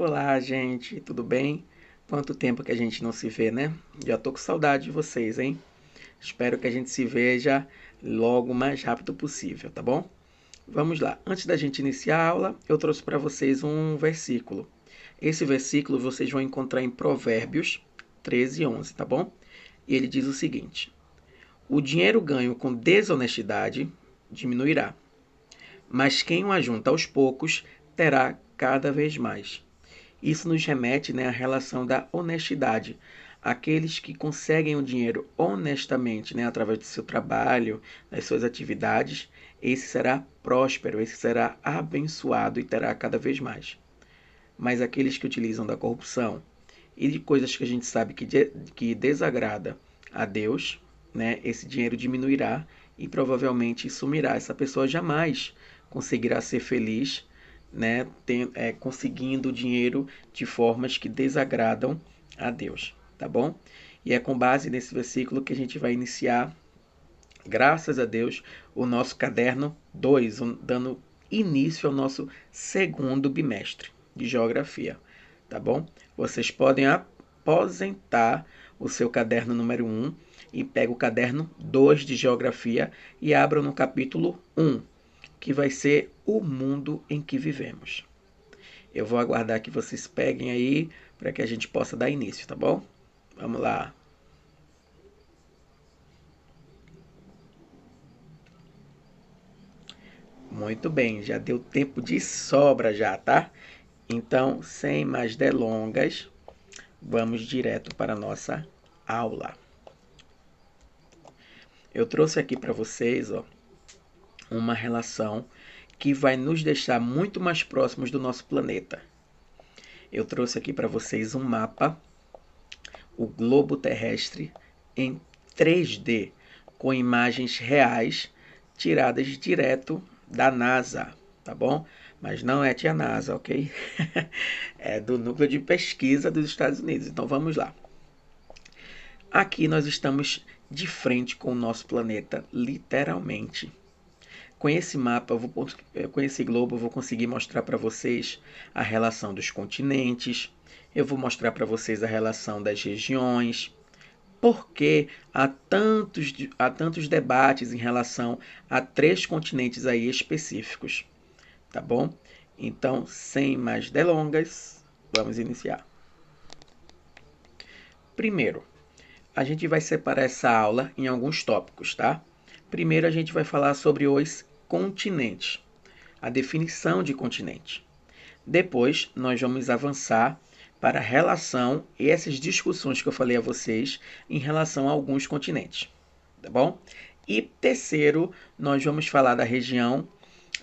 Olá, gente, tudo bem? Quanto tempo que a gente não se vê, né? Já tô com saudade de vocês, hein? Espero que a gente se veja logo o mais rápido possível, tá bom? Vamos lá. Antes da gente iniciar a aula, eu trouxe para vocês um versículo. Esse versículo vocês vão encontrar em Provérbios 13:11, tá bom? E ele diz o seguinte: o dinheiro ganho com desonestidade diminuirá, mas quem o ajunta aos poucos terá cada vez mais. Isso nos remete, né, à relação da honestidade. Aqueles que conseguem o dinheiro honestamente, né, através do seu trabalho, das suas atividades, esse será próspero, esse será abençoado e terá cada vez mais. Mas aqueles que utilizam da corrupção e de coisas que a gente sabe que desagrada a Deus, né, esse dinheiro diminuirá e provavelmente sumirá. Essa pessoa jamais conseguirá ser feliz, né, conseguindo dinheiro de formas que desagradam a Deus, tá bom? E é com base nesse versículo que a gente vai iniciar, graças a Deus, o nosso caderno 2, dando início ao nosso segundo bimestre de geografia, tá bom? Vocês podem aposentar o seu caderno número 1 e pega o caderno 2 de geografia e abram no capítulo 1, que vai ser o mundo em que vivemos. Eu vou aguardar que vocês peguem aí para que a gente possa dar início, tá bom? Vamos lá. Muito bem, já deu tempo de sobra já, tá? Então, sem mais delongas, vamos direto para a nossa aula. Eu trouxe aqui para vocês, ó, uma relação que vai nos deixar muito mais próximos do nosso planeta. Eu trouxe aqui para vocês um mapa, o globo terrestre em 3D, com imagens reais tiradas direto da NASA, tá bom? Mas não é tia NASA, ok? É do núcleo de pesquisa dos Estados Unidos. Então vamos lá. Aqui nós estamos de frente com o nosso planeta, literalmente. Com esse mapa, com esse globo, eu vou conseguir mostrar para vocês a relação dos continentes, eu vou mostrar para vocês a relação das regiões, porque há tantos debates em relação a 3 continentes aí específicos, tá bom? Então, sem mais delongas, vamos iniciar. Primeiro, a gente vai separar essa aula em alguns tópicos, tá? Primeiro, a gente vai falar sobre os continentes, a definição de continente. Depois, nós vamos avançar para a relação e essas discussões que eu falei a vocês em relação a alguns continentes, tá bom? E terceiro, nós vamos falar da região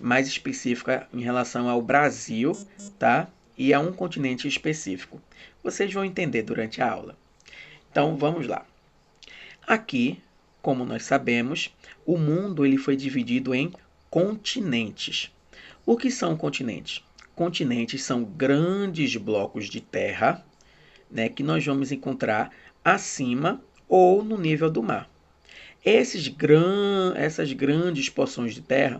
mais específica em relação ao Brasil, tá? E a um continente específico. Vocês vão entender durante a aula. Então, vamos lá. Aqui, como nós sabemos, o mundo ele foi dividido em continentes. O que são continentes? Continentes são grandes blocos de terra, né, que nós vamos encontrar acima ou no nível do mar. Essas grandes porções de terra,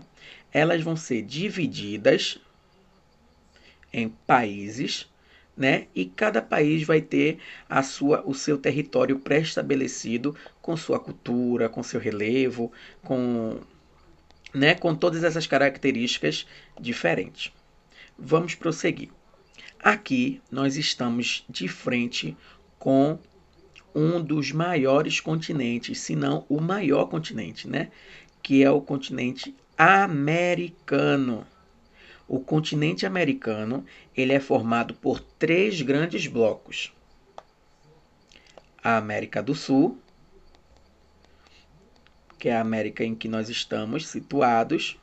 elas vão ser divididas em países, né? E cada país vai ter o seu território pré-estabelecido com sua cultura, com seu relevo, com todas essas características diferentes. Vamos prosseguir. Aqui nós estamos de frente com um dos maiores continentes, se não o maior continente, né? Que é o continente americano. O continente americano ele é formado por 3 grandes blocos: a América do Sul, que é a América em que nós estamos situados,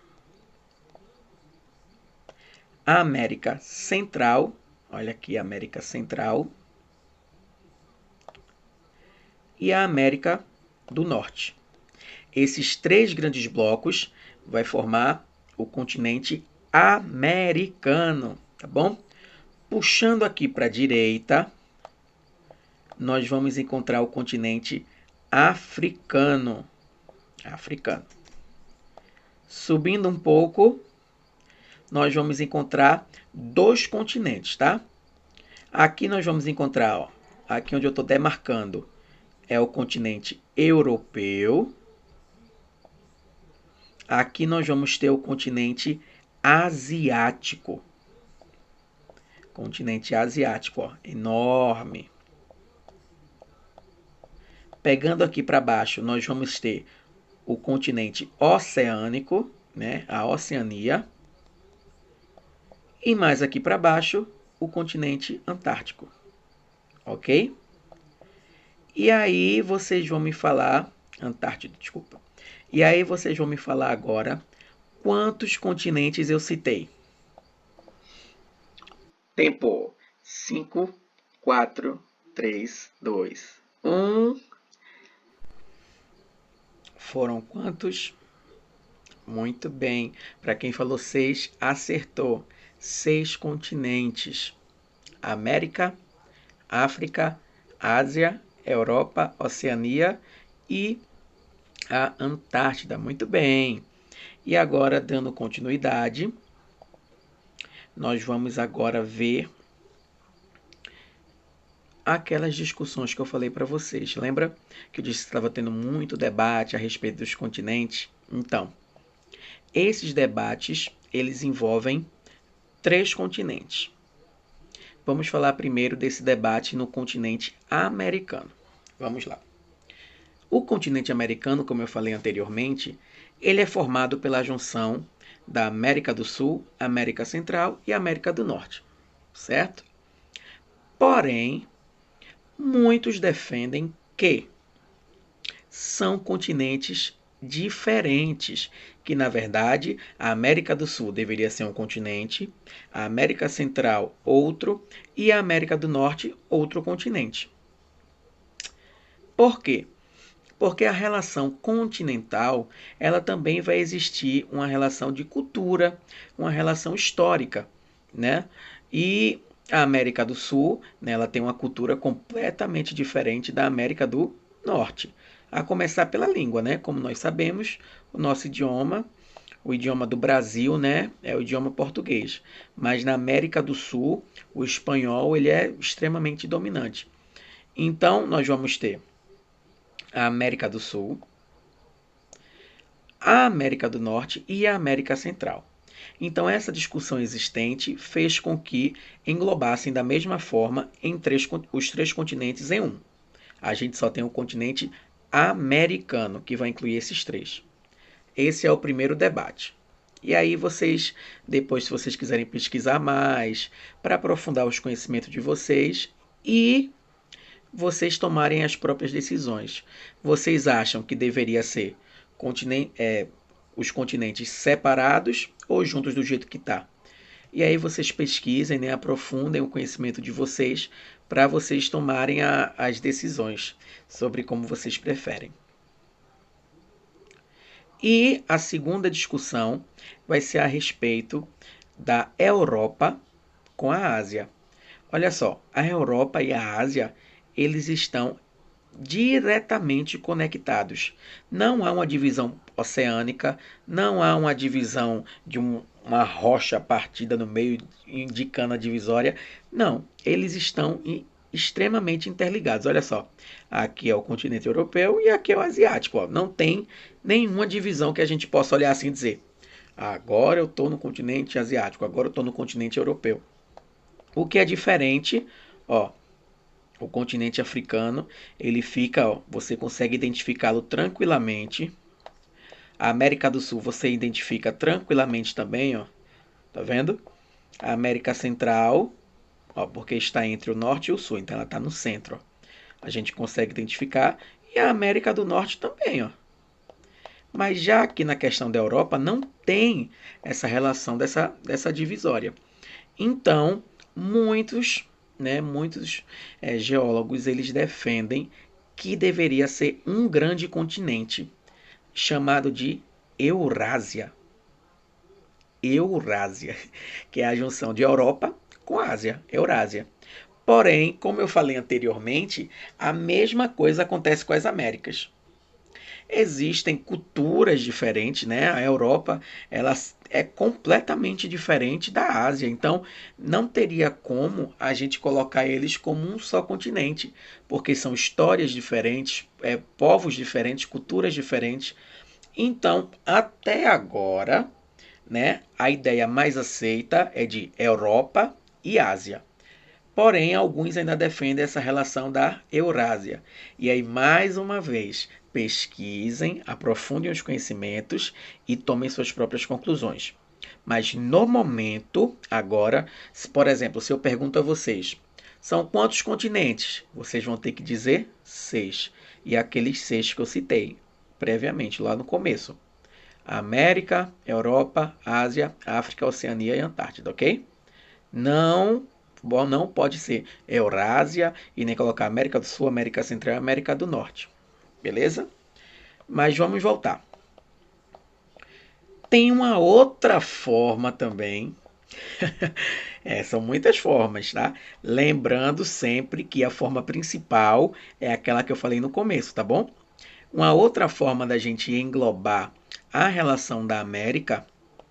a América Central, olha aqui a América Central, e a América do Norte. Esses 3 grandes blocos vai formar o continente americano, tá bom? Puxando aqui para a direita, nós vamos encontrar o continente africano. Subindo um pouco, nós vamos encontrar 2 continentes, tá? Aqui nós vamos encontrar, ó, aqui onde eu estou demarcando, é o continente europeu. Aqui nós vamos ter o continente asiático. Continente asiático, ó, enorme. Pegando aqui para baixo, nós vamos ter o continente oceânico, né, a Oceania. E mais aqui para baixo, o continente antártico. Ok? E aí vocês vão me falar... Antártico, desculpa. E aí vocês vão me falar agora quantos continentes eu citei. Tempo. 5, 4, 3, 2, 1. Foram quantos? Muito bem. Para quem falou 6, acertou. 6 continentes. América, África, Ásia, Europa, Oceania e a Antártida. Muito bem. E agora, dando continuidade, nós vamos agora ver aquelas discussões que eu falei para vocês. Lembra que eu disse que estava tendo muito debate a respeito dos continentes? Então, esses debates, eles envolvem 3 continentes. Vamos falar primeiro desse debate no continente americano. Vamos lá. O continente americano, como eu falei anteriormente, ele é formado pela junção da América do Sul, América Central e América do Norte, certo? Porém, muitos defendem que são continentes diferentes, que na verdade a América do Sul deveria ser um continente, a América Central outro e a América do Norte outro continente. Por quê? Porque a relação continental, ela também vai existir uma relação de cultura, uma relação histórica, né? E a América do Sul, né, ela tem uma cultura completamente diferente da América do Norte. A começar pela língua, né? Como nós sabemos, o nosso idioma, o idioma do Brasil, né, é o idioma português. Mas na América do Sul, o espanhol ele é extremamente dominante. Então, nós vamos ter a América do Sul, a América do Norte e a América Central. Então, essa discussão existente fez com que englobassem da mesma forma os 3 continentes em um. A gente só tem o continente americano, que vai incluir esses 3. Esse é o primeiro debate. E aí vocês, depois, se vocês quiserem pesquisar mais, para aprofundar os conhecimentos de vocês e vocês tomarem as próprias decisões. Vocês acham que deveria ser os continentes separados ou juntos do jeito que está? E aí vocês pesquisem, né, aprofundem o conhecimento de vocês para vocês tomarem as decisões sobre como vocês preferem. E a segunda discussão vai ser a respeito da Europa com a Ásia. Olha só, a Europa e a Ásia, eles estão diretamente conectados. Não há uma divisão oceânica, não há uma divisão de uma rocha partida no meio indicando a divisória. Não, eles estão extremamente interligados. Olha só, aqui é o continente europeu e aqui é o asiático. Ó. Não tem nenhuma divisão que a gente possa olhar assim e dizer: agora eu estou no continente asiático, agora eu estou no continente europeu. O que é diferente, ó, o continente africano, ele fica, ó, você consegue identificá-lo tranquilamente. A América do Sul você identifica tranquilamente também, ó. Tá vendo? A América Central, ó, porque está entre o norte e o sul, então ela está no centro, ó. A gente consegue identificar. E a América do Norte também, ó. Mas já aqui na questão da Europa não tem essa relação dessa divisória. Então, muitos geólogos eles defendem que deveria ser um grande continente chamado de Eurásia. Eurásia, que é a junção de Europa com Ásia, Eurásia. Porém, como eu falei anteriormente, a mesma coisa acontece com as Américas. Existem culturas diferentes, né? A Europa, ela é completamente diferente da Ásia. Então, não teria como a gente colocar eles como um só continente, porque são histórias diferentes, povos diferentes, culturas diferentes. Então, até agora, né, a ideia mais aceita é de Europa e Ásia. Porém, alguns ainda defendem essa relação da Eurásia. E aí, mais uma vez, pesquisem, aprofundem os conhecimentos e tomem suas próprias conclusões. Mas no momento, agora, por exemplo, se eu pergunto a vocês, são quantos continentes? Vocês vão ter que dizer 6. E aqueles 6 que eu citei previamente, lá no começo. América, Europa, Ásia, África, Oceania e Antártida, ok? Não pode ser Eurásia e nem colocar América do Sul, América Central e América do Norte. Beleza? Mas vamos voltar. Tem uma outra forma também. São muitas formas, tá? Lembrando sempre que a forma principal é aquela que eu falei no começo, tá bom? Uma outra forma da gente englobar a relação da América,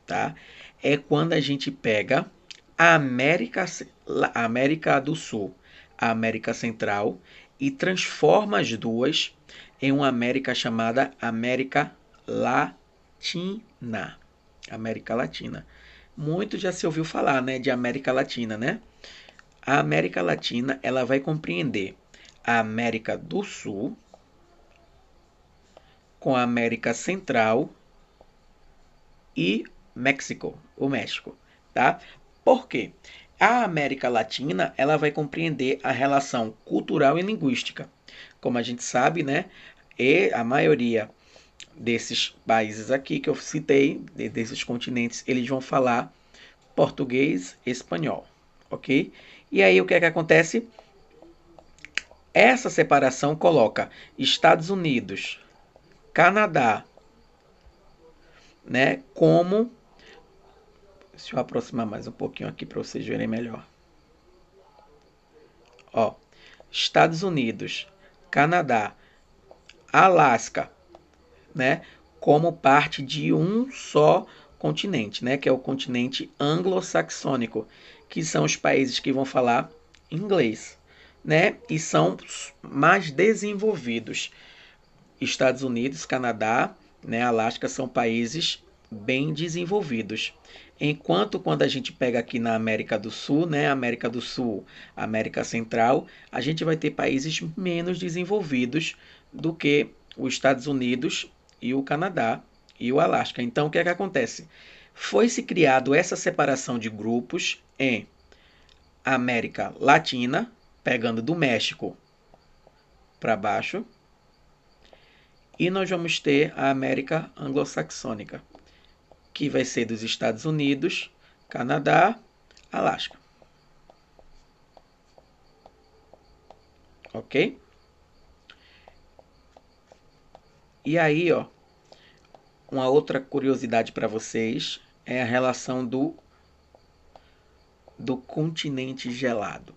tá? É quando a gente pega a América do Sul, a América Central e transforma as duas em uma América chamada América Latina. América Latina. Muito já se ouviu falar, né, de América Latina, né? A América Latina, ela vai compreender a América do Sul com a América Central e o México, tá? Por quê? A América Latina, ela vai compreender a relação cultural e linguística. Como a gente sabe, né? E a maioria desses países aqui que eu citei, desses continentes, eles vão falar português e espanhol, ok? E aí o que é que acontece? Essa separação coloca Estados Unidos, Canadá, né, como... Deixa eu aproximar mais um pouquinho aqui para vocês verem melhor. Ó, Estados Unidos, Canadá, Alasca, né, como parte de um só continente, né, que é o continente anglo-saxônico, que são os países que vão falar inglês, né, e são mais desenvolvidos. Estados Unidos, Canadá, né, Alasca são países bem desenvolvidos. Enquanto quando a gente pega aqui na América do Sul, né, América do Sul, América Central, a gente vai ter países menos desenvolvidos do que os Estados Unidos e o Canadá e o Alasca. Então, o que é que acontece? Foi-se criado essa separação de grupos em América Latina, pegando do México para baixo, e nós vamos ter a América Anglo-Saxônica, que vai ser dos Estados Unidos, Canadá, Alasca. Ok? E aí, ó, uma outra curiosidade para vocês é a relação do continente gelado.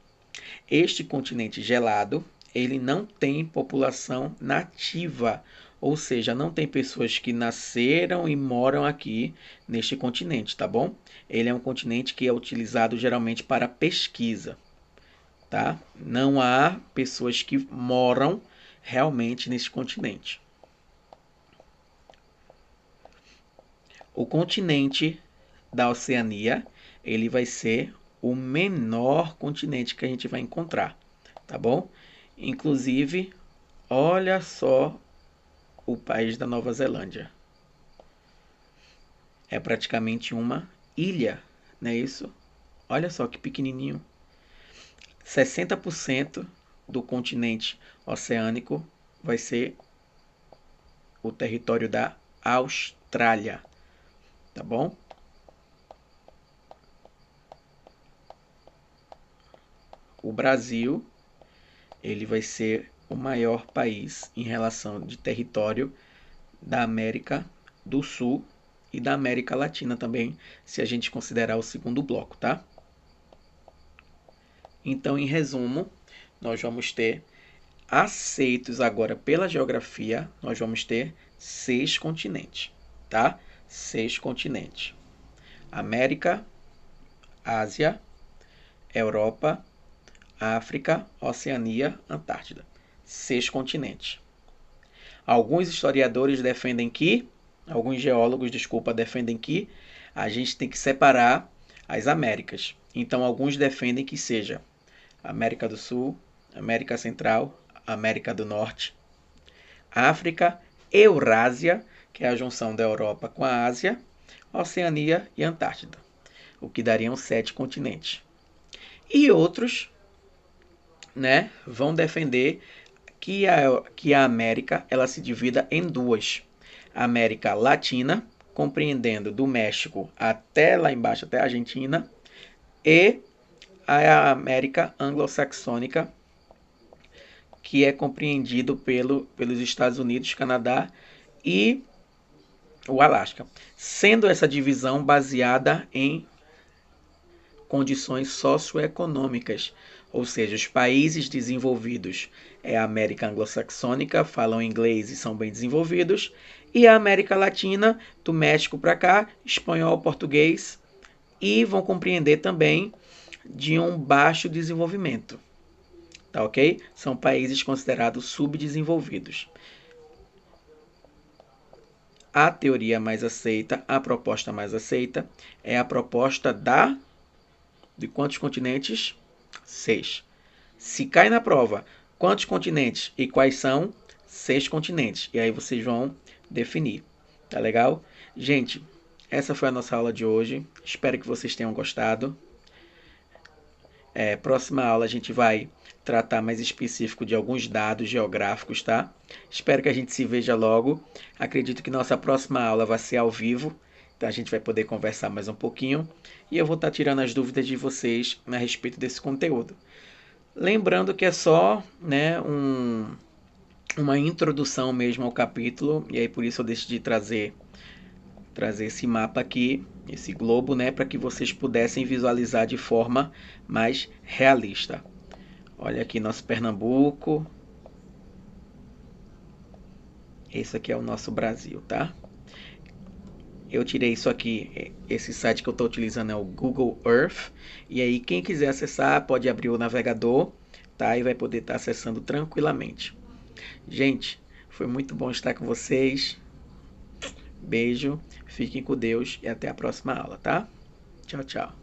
Este continente gelado, ele não tem população nativa, ou seja, não tem pessoas que nasceram e moram aqui neste continente, tá bom? Ele é um continente que é utilizado geralmente para pesquisa, tá? Não há pessoas que moram realmente nesse continente. O continente da Oceania, ele vai ser o menor continente que a gente vai encontrar, tá bom? Inclusive, olha só o país da Nova Zelândia. É praticamente uma ilha, não é isso? Olha só que pequenininho. 60% do continente oceânico vai ser o território da Austrália, tá bom? O Brasil, ele vai ser o maior país em relação de território da América do Sul e da América Latina também, se a gente considerar o segundo bloco, tá? Então, em resumo, nós vamos ter aceitos agora pela geografia, nós vamos ter 6 continentes, tá? 6 continentes. América, Ásia, Europa, África, Oceania, Antártida. 6 continentes. Alguns geólogos, defendem que a gente tem que separar as Américas. Então, alguns defendem que seja América do Sul, América Central, América do Norte, África, Eurásia, que é a junção da Europa com a Ásia, Oceania e Antártida, o que dariam 7 continentes. E outros, né, vão defender que a América ela se divida em duas. A América Latina, compreendendo do México até lá embaixo, até a Argentina, e a América Anglo-Saxônica, que é compreendido pelos Estados Unidos, Canadá e o Alasca, sendo essa divisão baseada em condições socioeconômicas, ou seja, os países desenvolvidos é a América Anglo-Saxônica, falam inglês e são bem desenvolvidos, e a América Latina, do México para cá, espanhol, português, e vão compreender também de um baixo desenvolvimento. Tá ok? São países considerados subdesenvolvidos. A teoria mais aceita, a proposta mais aceita, é a proposta de quantos continentes? 6. Se cai na prova, quantos continentes e quais são? 6 continentes. E aí vocês vão definir. Tá legal? Gente, essa foi a nossa aula de hoje. Espero que vocês tenham gostado. Próxima aula a gente vai tratar mais específico de alguns dados geográficos, tá? Espero que a gente se veja logo. Acredito que nossa próxima aula vai ser ao vivo, então a gente vai poder conversar mais um pouquinho e eu vou estar tirando as dúvidas de vocês a respeito desse conteúdo. Lembrando que é só, né, uma introdução mesmo ao capítulo, e aí por isso eu decidi trazer esse mapa aqui, esse globo, né, para que vocês pudessem visualizar de forma mais realista. Olha aqui nosso Pernambuco. Esse aqui é o nosso Brasil, tá? Eu tirei isso aqui, esse site que eu estou utilizando é o Google Earth. E aí quem quiser acessar pode abrir o navegador, tá? E vai poder estar acessando tranquilamente. Gente, foi muito bom estar com vocês. Beijo, fiquem com Deus e até a próxima aula, tá? Tchau, tchau.